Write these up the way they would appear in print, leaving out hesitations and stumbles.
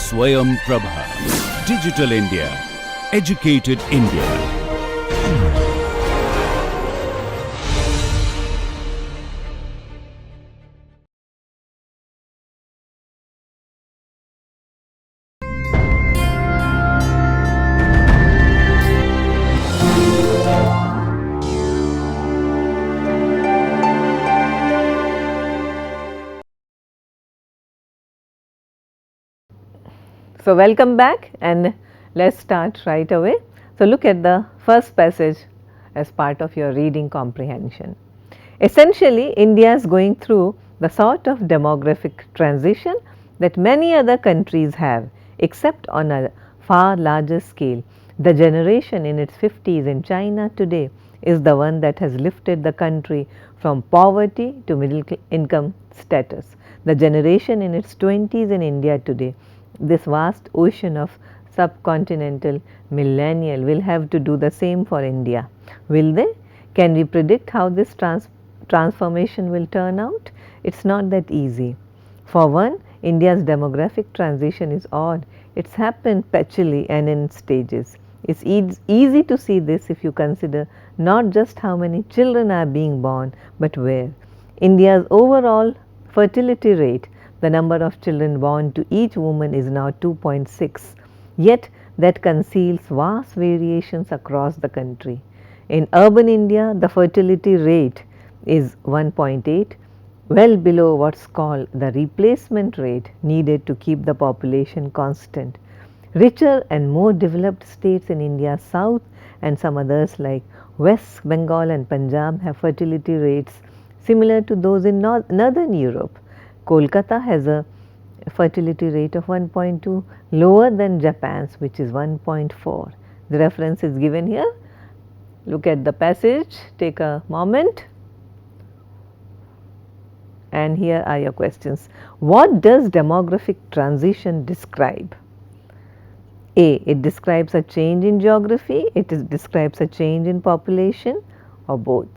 Swayam Prabha. Digital India. Educated India. So, welcome back and let us start right away. So, look at the first passage as part of your reading comprehension. Essentially, India is going through the sort of demographic transition that many other countries have, except on a far larger scale. The generation in its 50s in China today is the one that has lifted the country from poverty to middle income status. The generation in its 20s in India today, this vast ocean of subcontinental millennial, will have to do the same for India. Will they? Can we predict how this transformation will turn out? It is not that easy. For one, India's demographic transition is odd. It's happened patchily and in stages. It's easy to see this if you consider not just how many children are being born, but where. India's overall fertility rate, the number of children born to each woman, is now 2.6, yet that conceals vast variations across the country. In urban India, the fertility rate is 1.8, well below what is called the replacement rate needed to keep the population constant. Richer and more developed states in India's south and some others like West Bengal and Punjab have fertility rates similar to those in northern Europe. Kolkata has a fertility rate of 1.2, lower than Japan's, which is 1.4. The reference is given here. Look at the passage, take a moment, and here are your questions. What does demographic transition describe? A. It describes a change in geography, describes a change in population, or both.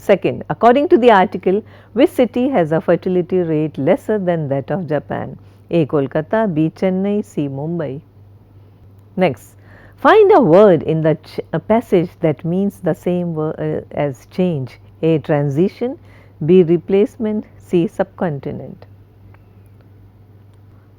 Second, according to the article, which city has a fertility rate lesser than that of Japan? A. Kolkata, B. Chennai, C. Mumbai. Next, find a word in the passage that means the same word as change. A. Transition, B. Replacement, C. Subcontinent.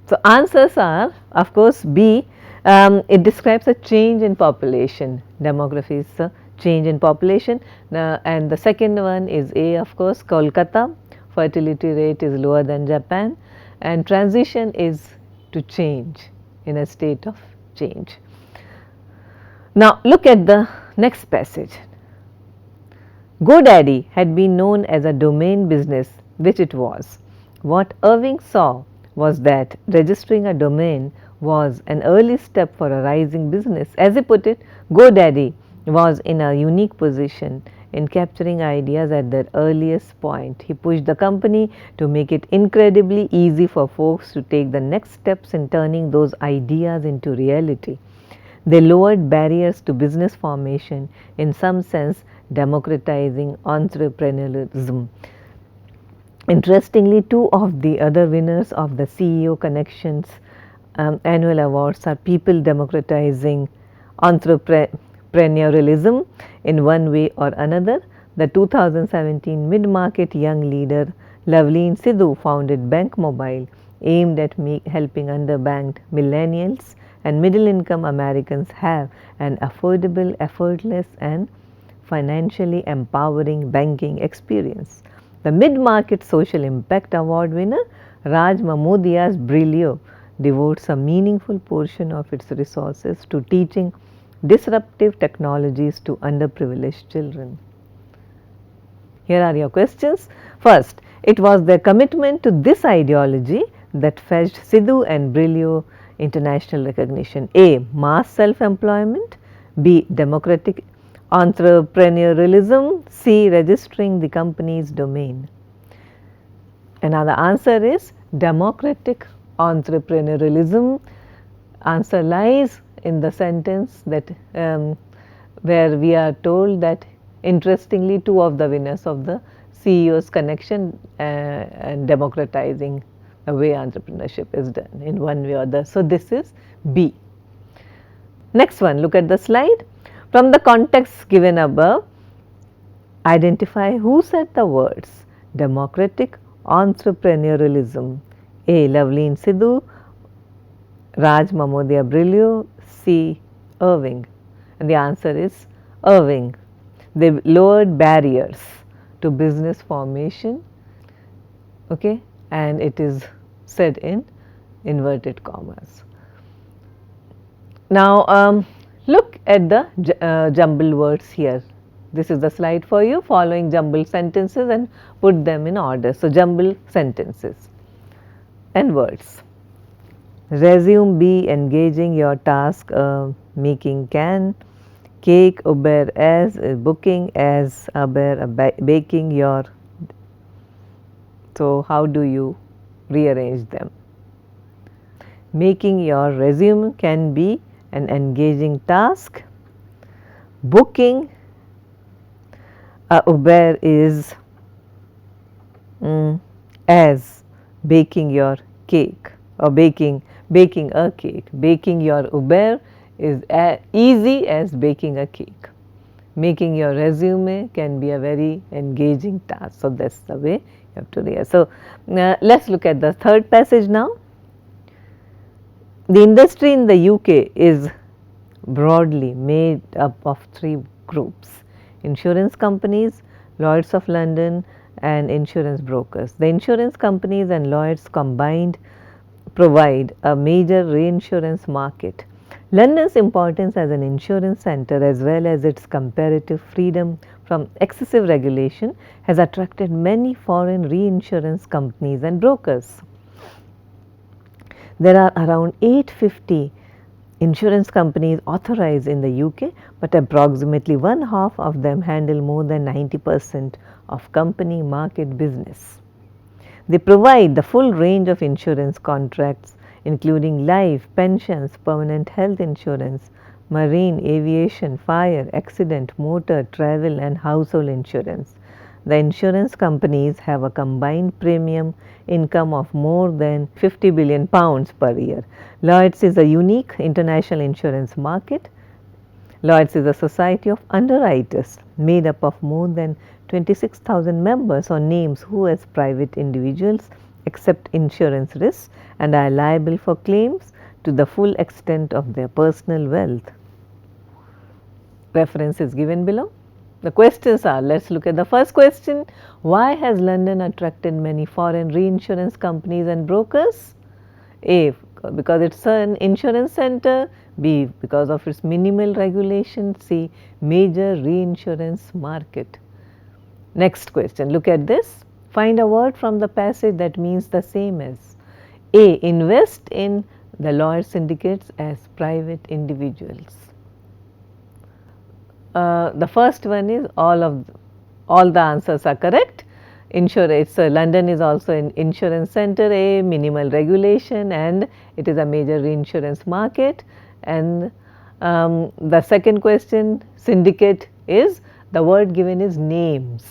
So, answers are of course B. It describes a change in population. Demography is a change in population, and the second one is A, of course, Kolkata, fertility rate is lower than Japan, and transition is to change, in a state of change. Now, look at the next passage. GoDaddy had been known as a domain business, which it was. What Irving saw was that registering a domain was an early step for a rising business. As he put it, GoDaddy was in a unique position in capturing ideas at their earliest point. He pushed the company to make it incredibly easy for folks to take the next steps in turning those ideas into reality. They lowered barriers to business formation, in some sense democratizing entrepreneurialism. Interestingly, two of the other winners of the CEO Connections annual awards are people democratizing entrepreneurialism in one way or another. The 2017 mid-market young leader Loveleen Sidhu founded Bank Mobile, aimed at helping underbanked millennials and middle-income Americans have an affordable, effortless and financially empowering banking experience. The Mid-Market Social Impact Award winner Raj Mamodia's Brilio devotes a meaningful portion of its resources to teaching disruptive technologies to underprivileged children. Here are your questions. First, it was their commitment to this ideology that fetched Sidhu and Brilio international recognition. A. Mass self-employment, B. Democratic entrepreneurialism, C. Registering the company's domain. Another answer is democratic entrepreneurialism. Answer lies in the sentence that where we are told that interestingly two of the winners of the CEO's connection and democratizing the way entrepreneurship is done in one way or the. So, this is B. Next one, look at the slide. From the context given above, identify who said the words democratic entrepreneurialism. A. Loveleen Sidhu, Raj Mamodia Brillo, C. Irving. And the answer is Irving. They lowered barriers to business formation, okay, and it is said in inverted commas. Now, look at the jumbled words here. This is the slide for you, following jumbled sentences and put them in order. So, jumbled sentences and words. Resume B, engaging your task, making can, cake, uber as, booking as, aber, baking your. So, how do you rearrange them? Making your resume can be an engaging task. Booking uber is as baking your cake or baking a cake. Baking your uber is as easy as baking a cake. Making your resume can be a very engaging task. So, that is the way you have to read. So, let us look at the third passage now. The industry in the UK is broadly made up of three groups: insurance companies, Lloyds of London and insurance brokers. The insurance companies and Lloyds combined provide a major reinsurance market. London's importance as an insurance center as well as its comparative freedom from excessive regulation has attracted many foreign reinsurance companies and brokers. There are around 850 insurance companies authorized in the UK, but approximately one half of them handle more than 90% of company market business. They provide the full range of insurance contracts including life, pensions, permanent health insurance, marine, aviation, fire, accident, motor, travel and household insurance. The insurance companies have a combined premium income of more than £50 billion per year. Lloyds is a unique international insurance market. Lloyds is a society of underwriters made up of more than 26,000 members or names who as private individuals accept insurance risks and are liable for claims to the full extent of their personal wealth. Reference is given below. The questions are, let us look at the first question. Why has London attracted many foreign reinsurance companies and brokers? A, because it is an insurance center. B, because of its minimal regulation. C, major reinsurance market. Next question, look at this. Find a word from the passage that means the same as. A, invest in the Lloyds syndicates as private individuals. The first one is all the answers are correct. London is also an insurance center, a minimal regulation and it is a major reinsurance market. And the second question, syndicate, is the word given is names.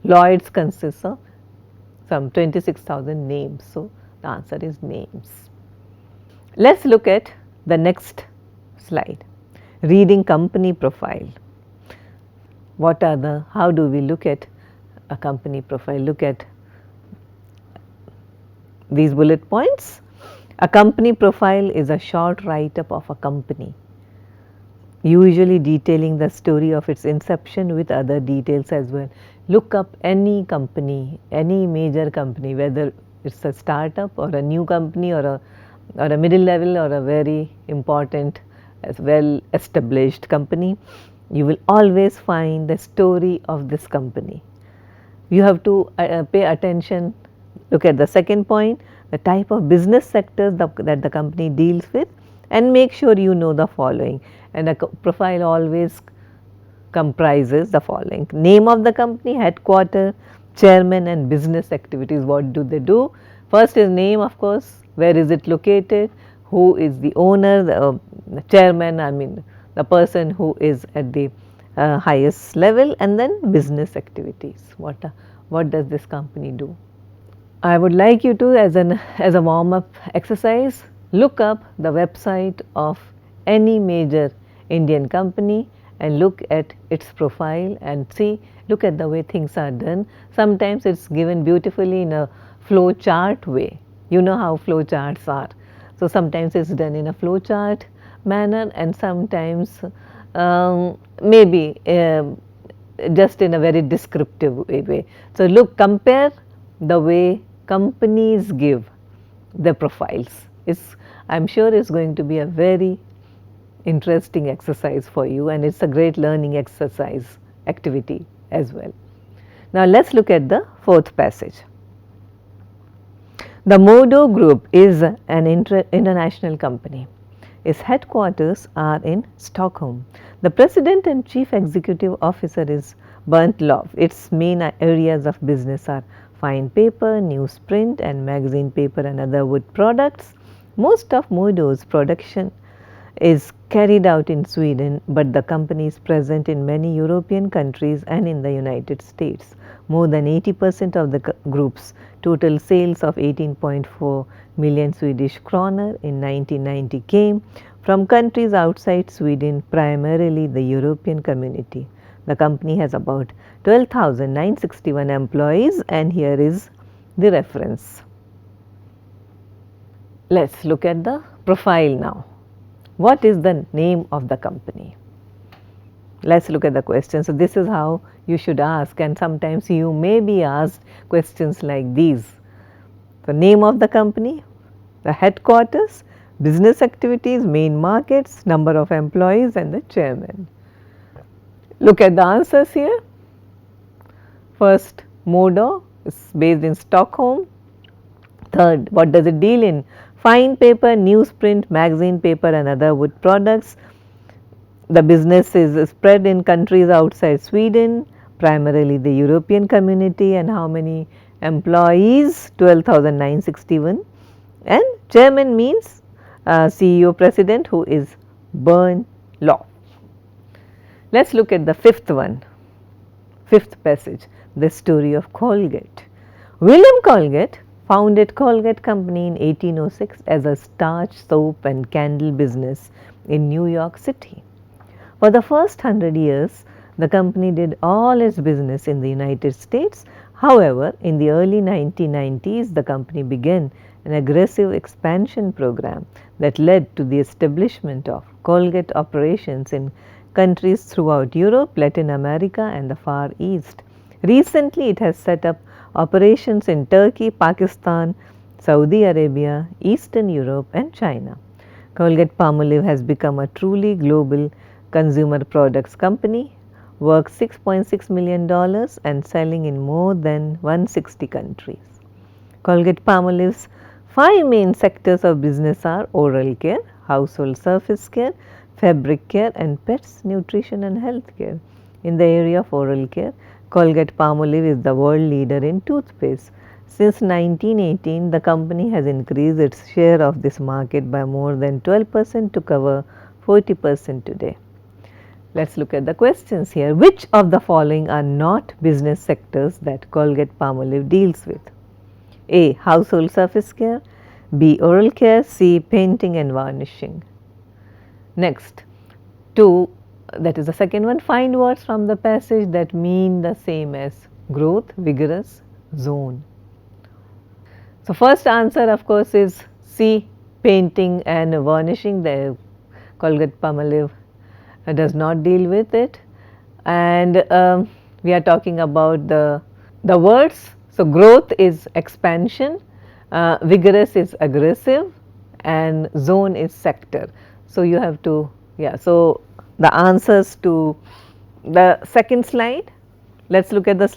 Lloyds consists of some 26,000 names. So, the answer is names. Let us look at the next slide. Reading company profile. How do we look at a company profile? Look at these bullet points. A company profile is a short write-up of a company, usually detailing the story of its inception with other details as well. Look up any company, any major company, whether it is a startup or a new company or a middle level or a very important as well established company. You will always find the story of this company. You have to pay attention. Look at the second point, the type of business sectors that the company deals with, and make sure you know the following. And a profile always comprises the following: name of the company, headquarter, chairman and business activities. What do they do? First is name, of course, where is it located, who is the owner, the chairman, I mean the person who is at the highest level, and then business activities. What does this company do? I would like you to, as a warm up exercise, look up the website of any major Indian company and look at its profile and see, look at the way things are done. Sometimes it's given beautifully in a flow chart way. You know how flow charts are. So sometimes it's done in a flow chart manner, and sometimes maybe just in a very descriptive way. So look, compare the way companies give their profiles. I'm sure it's going to be a very interesting exercise for you, and it's a great learning exercise activity as well. Now let's look at the fourth passage. The Modo Group is an international company. Its headquarters are in Stockholm. The president and chief executive officer is Bernd Love. Its main areas of business are fine paper, newsprint and magazine paper and other wood products. Most of Modo's production is carried out in Sweden, but the company is present in many European countries and in the United States. More than 80% of the group's total sales of 18.4 million Swedish kronor in 1990 came from countries outside Sweden, primarily the European community. The company has about 12,961 employees, and here is the reference. Let's look at the profile now. What is the name of the company? Let's look at the question. So this is how you should ask, and sometimes you may be asked questions like these. The name of the company, the headquarters, business activities, main markets, number of employees and the chairman. Look at the answers here. First, Modo is based in Stockholm. Third, what does it deal in? Fine paper, newsprint, magazine paper and other wood products. The business is spread in countries outside Sweden, primarily the European community, and how many employees? 12,961. And chairman means CEO president, who is Bernd Love. Let's look at the fifth one, fifth passage, the story of Colgate. William Colgate founded Colgate Company in 1806 as a starch, soap and candle business in New York City. For the first 100 years, the company did all its business in the United States. However, in the early 1990s, the company began an aggressive expansion program that led to the establishment of Colgate operations in countries throughout Europe, Latin America and the Far East. Recently, it has set up operations in Turkey, Pakistan, Saudi Arabia, Eastern Europe and China. Colgate-Palmolive has become a truly global consumer products company, worth $6.6 million and selling in more than 160 countries. Colgate-Palmolive's 5 main sectors of business are oral care, household surface care, fabric care and pets, nutrition and health care. In the area of oral care, Colgate-Palmolive is the world leader in toothpaste. Since 1918, the company has increased its share of this market by more than 12% to cover 40% today. Let's look at the questions here. Which of the following are not business sectors that Colgate-Palmolive deals with? A. Household surface care, B. Oral care, C. Painting and varnishing. Next, 2, that is the second one, find words from the passage that mean the same as growth, vigorous, zone. So, first answer of course is C. Painting and varnishing. The Colgate-Palmolive does not deal with it, and we are talking about the words. So, growth is expansion, vigorous is aggressive and zone is sector. So, you have to, so the answers to the second slide, let's look at the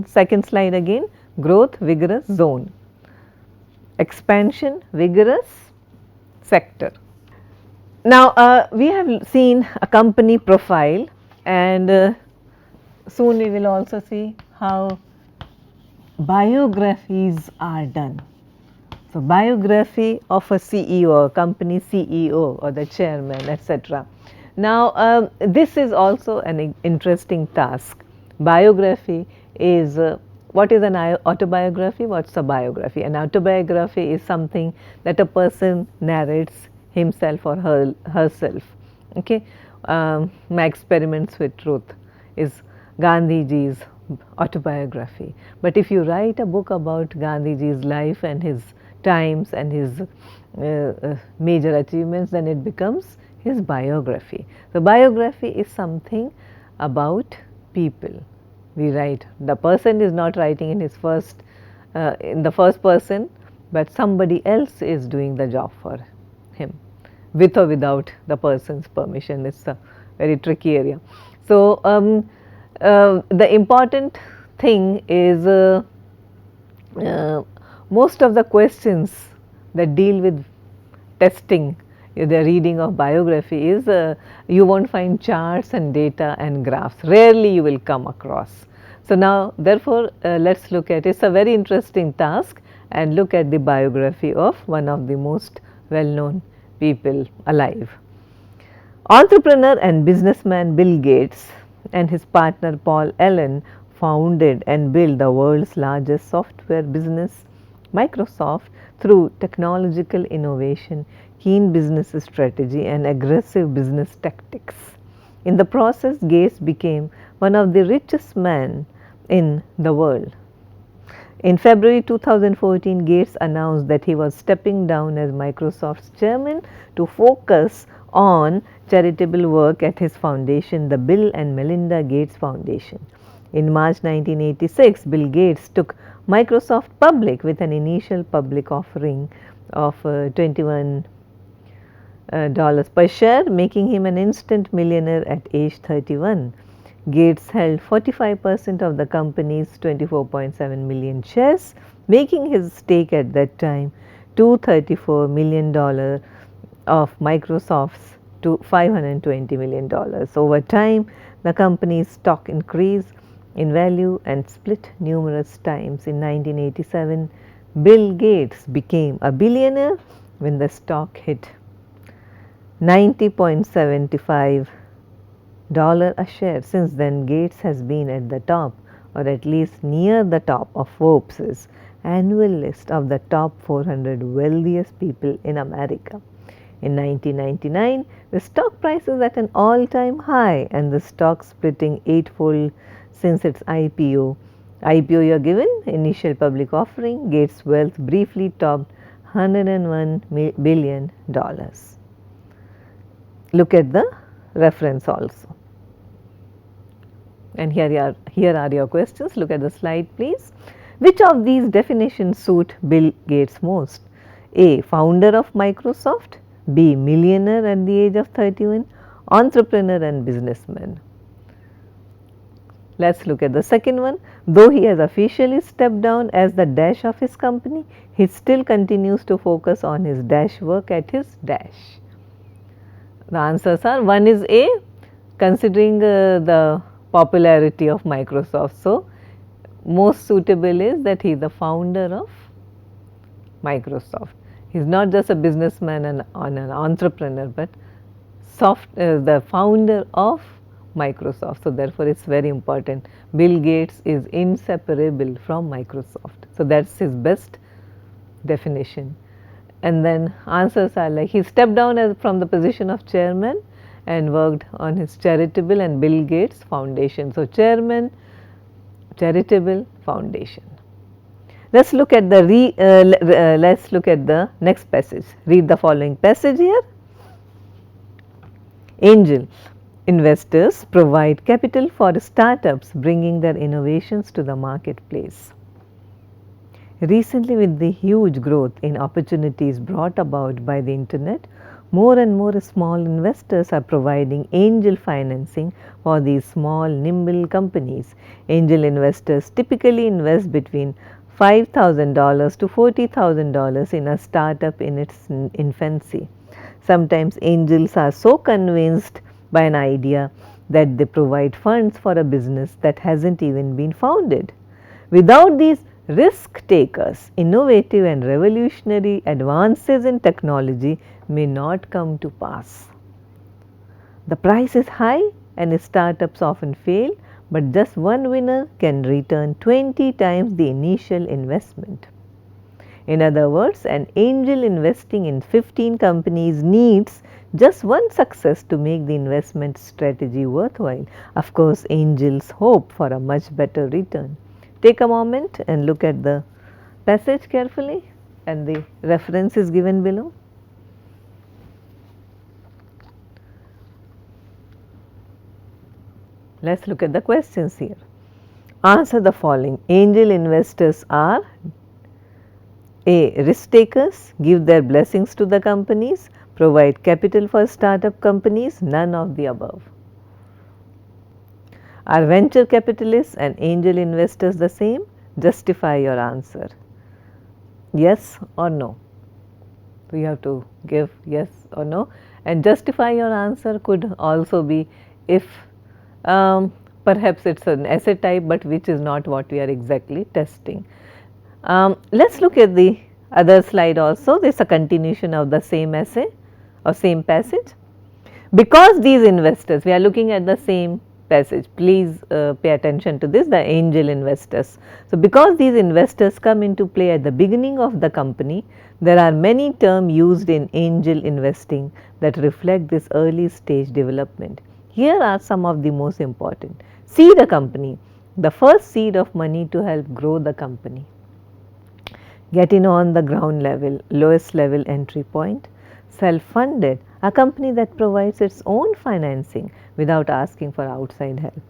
second slide again. Growth, vigorous, zone, expansion, vigorous, sector. Now, we have seen a company profile, and soon we will also see how biographies are done. So, biography of a CEO, company CEO or the chairman, etc. Now, this is also an interesting task. Biography is what is an autobiography? What's a biography? An autobiography is something that a person narrates himself or herself. Okay, my experiments with truth is Gandhiji's autobiography. But if you write a book about Gandhiji's life and his times and his major achievements, then it becomes his biography. So, biography is something about people. We write, the person is not writing in his in the first person, but somebody else is doing the job for him, with or without the person's permission. It's a very tricky area. So, the important thing is most of the questions that deal with testing the reading of biography is you won't find charts and data and graphs, rarely you will come across. So, now therefore, let us look at, it is a very interesting task, and look at the biography of one of the most well known people alive. Entrepreneur and businessman Bill Gates and his partner Paul Allen founded and built the world's largest software business, Microsoft, through technological innovation, keen business strategy and aggressive business tactics. In the process, Gates became one of the richest men in the world. In February 2014, Gates announced that he was stepping down as Microsoft's chairman to focus on charitable work at his foundation, the Bill and Melinda Gates Foundation. In March 1986, Bill Gates took Microsoft public with an initial public offering of $21 per share, making him an instant millionaire at age 31. Gates held 45% of the company's 24.7 million shares, making his stake at that time $234 million of Microsoft's to $520 million. Over time, the company's stock increased in value and split numerous times. In 1987, Bill Gates became a billionaire when the stock hit $90.75 a share. Since then, Gates has been at the top, or at least near the top, of Forbes' annual list of the top 400 wealthiest people in America. In 1999, the stock price is at an all-time high, and the stock splitting eightfold since its IPO. IPO you are given, initial public offering, Gates' wealth briefly topped $101 billion. Look at the reference also. And here are your questions. Look at the slide, please. Which of these definitions suit Bill Gates most? A. Founder of Microsoft. B. Millionaire at the age of 31. Entrepreneur and businessman. Let us look at the second one. Though he has officially stepped down as the dash of his company, he still continues to focus on his dash work at his dash. The answers are, one is A, considering the popularity of Microsoft. So, most suitable is that he is the founder of Microsoft. He is not just a businessman and an entrepreneur, but the founder of Microsoft. So, therefore, it is very important. Bill Gates is inseparable from Microsoft. So, that is his best definition. And then answers are like, he stepped down from the position of chairman and worked on his charitable and Bill Gates Foundation. So, chairman, charitable, foundation. Let's look at the next passage. Read the following passage here. Angel investors provide capital for startups bringing their innovations to the marketplace. Recently, with the huge growth in opportunities brought about by the internet, more and more small investors are providing angel financing for these small, nimble companies. Angel investors typically invest between $5,000 to $40,000 in a startup in its infancy. Sometimes angels are so convinced by an idea that they provide funds for a business that hasn't even been founded. Without these risk takers, innovative and revolutionary advances in technology may not come to pass. The price is high and startups often fail, but just one winner can return 20 times the initial investment. In other words, an angel investing in 15 companies needs just one success to make the investment strategy worthwhile. Of course, angels hope for a much better return. Take a moment and look at the passage carefully, and the reference is given below. Let's look at the questions here. Answer the following. Angel investors are A. Risk takers, give their blessings to the companies, provide capital for startup companies, none of the above. Are venture capitalists and angel investors the same? Justify your answer. Yes or no? So, you have to give yes or no, and justify your answer could also be if perhaps it is an essay type, but which is not what we are exactly testing. Let us look at the other slide also. This is a continuation of the same essay or same passage. Because these investors, we are looking at the same passage, please pay attention to this, the angel investors. So, because these investors come into play at the beginning of the company, there are many terms used in angel investing that reflect this early stage development. Here are some of the most important. Seed a company, the first seed of money to help grow the company. Get in on the ground level, lowest level entry point. Self-funded, a company that provides its own financing without asking for outside help.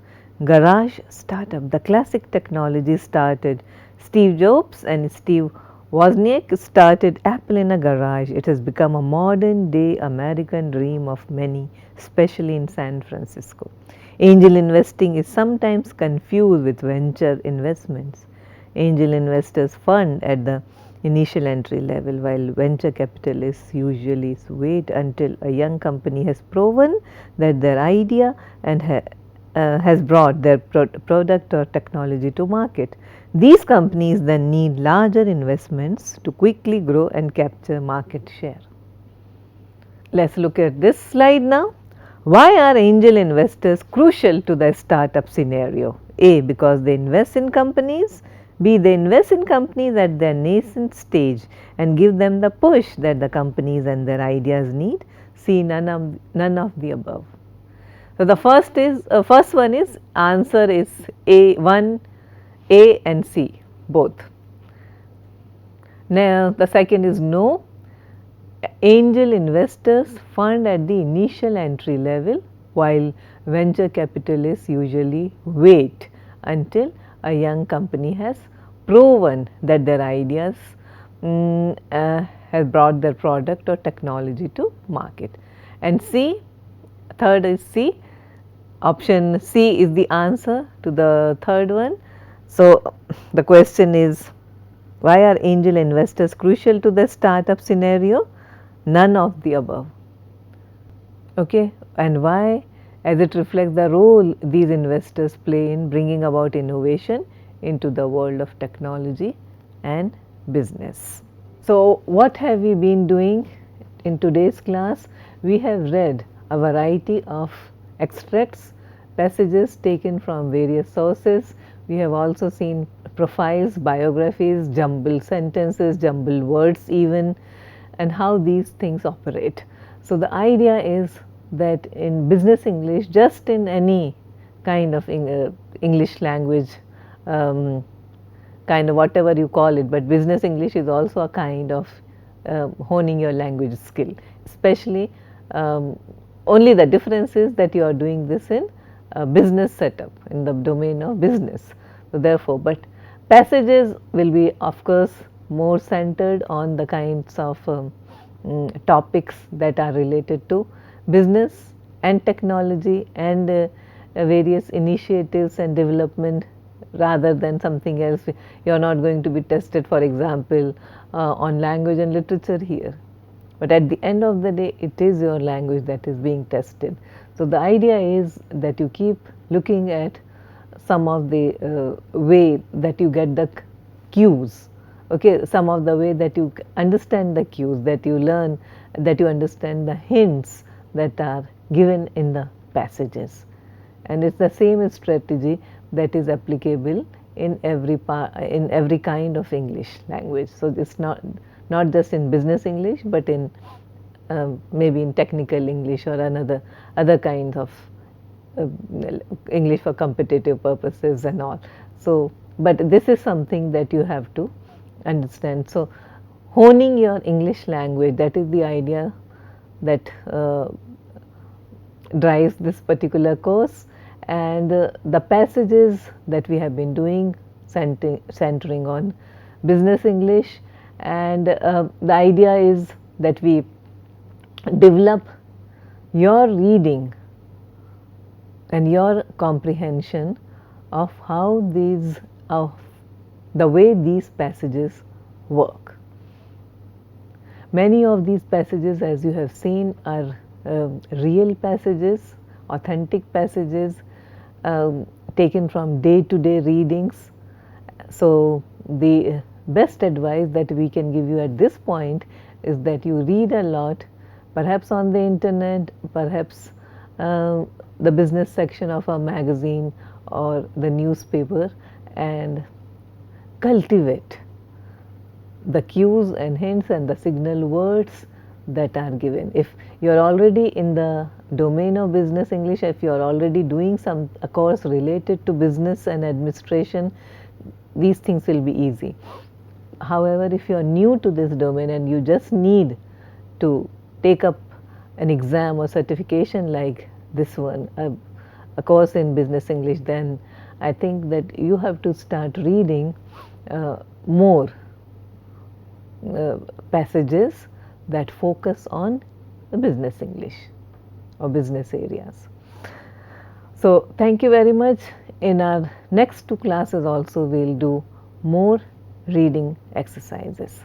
Garage startup, the classic technology started. Steve Jobs and Steve Wozniak started Apple in a garage. It has become a modern day American dream of many, especially in San Francisco. Angel investing is sometimes confused with venture investments. Angel investors fund at the initial entry level, while venture capitalists usually wait until a young company has proven that their idea and has brought their product or technology to market. These companies then need larger investments to quickly grow and capture market share. Let us look at this slide now. Why are angel investors crucial to the startup scenario? A. Because they invest in companies. B. They invest in companies at their nascent stage and give them the push that the companies and their ideas need. C. None of the above. So, the first one is answer is A and C both. Now, the second is no. Angel investors fund at the initial entry level, while venture capitalists usually wait until a young company has proven that their ideas has brought their product or technology to market. And C, third is C, option C is the answer to the third one. So, the question is, why are angel investors crucial to the startup scenario? None of the above. Okay. And why? As it reflects the role these investors play in bringing about innovation into the world of technology and business. So, what have we been doing in today's class? We have read a variety of extracts, passages taken from various sources. We have also seen profiles, biographies, jumbled sentences, jumbled words even, and how these things operate. So, the idea is that in business English, just in any kind of English language, kind of whatever you call it, but business English is also a kind of honing your language skill, especially only the difference is that you are doing this in a business setup in the domain of business. So, therefore, but passages will be of course more centered on the kinds of topics that are related to business and technology and various initiatives and development rather than something else. You are not going to be tested, for example, on language and literature here, but at the end of the day it is your language that is being tested. So, the idea is that you keep looking at some of the way that you get the cues, okay, some of the way that you understand the cues, that you learn, that you understand the hints that are given in the passages. and it's the same strategy that is applicable in every kind of English language. So it's not just in business English, but in maybe in technical English or other kinds of uh, English for competitive purposes and all. So, but this is something that you have to understand. So, honing your English language, that is the idea that drives this particular course, and the passages that we have been doing centering on business English, and the idea is that we develop your reading and your comprehension of how of the way these passages work. Many of these passages, as you have seen, are real passages, authentic passages taken from day-to-day readings. So, the best advice that we can give you at this point is that you read a lot, perhaps on the internet, perhaps the business section of a magazine or the newspaper, and cultivate the cues and hints and the signal words that are given. If you are already in the domain of business English, if you are already doing a course related to business and administration, these things will be easy. However, if you are new to this domain and you just need to take up an exam or certification like this one, a course in business English, then I think that you have to start reading more passages that focus on the business English or business areas. So, thank you very much. In our next two classes also we will do more reading exercises.